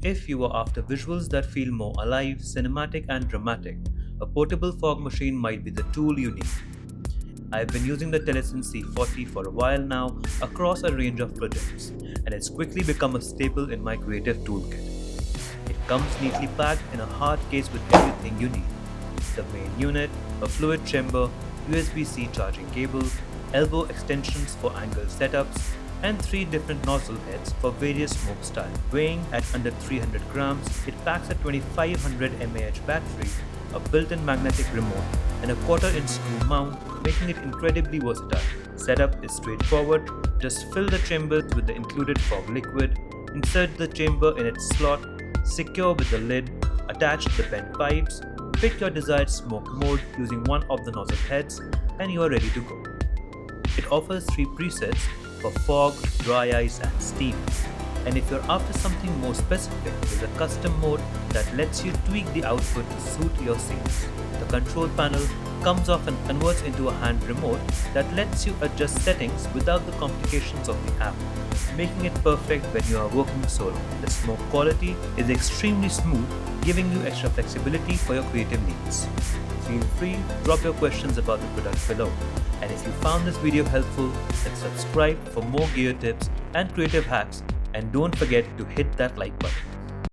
If you are after visuals that feel more alive, cinematic, and dramatic, a portable fog machine might be the tool you need. I've been using the Telesin C40 for a while now across a range of projects, and it's quickly become a staple in my creative toolkit. It comes neatly packed in a hard case with everything you need: the main unit, a fluid chamber, USB-C charging cable, elbow extensions for angled setups, and 3 different nozzle heads for various smoke styles. Weighing at under 300 grams, it packs a 2500 mAh battery, a built-in magnetic remote, and a 1/4-inch screw mount, making it incredibly versatile. Setup is straightforward. Just fill the chambers with the included fog liquid, insert the chamber in its slot, secure with the lid, attach the bent pipes, pick your desired smoke mode using one of the nozzle heads, and you are ready to go. It offers 3 presets for fog, dry ice, and steam. And if you're after something more specific, there's a custom mode that lets you tweak the output to suit your scenes. The control panel comes off and converts into a hand remote that lets you adjust settings without the complications of the app, making it perfect when you are working solo. The smoke quality is extremely smooth, giving you extra flexibility for your creative needs. Feel free to drop your questions about the product below. And if you found this video helpful, then subscribe for more gear tips and creative hacks, and don't forget to hit that like button.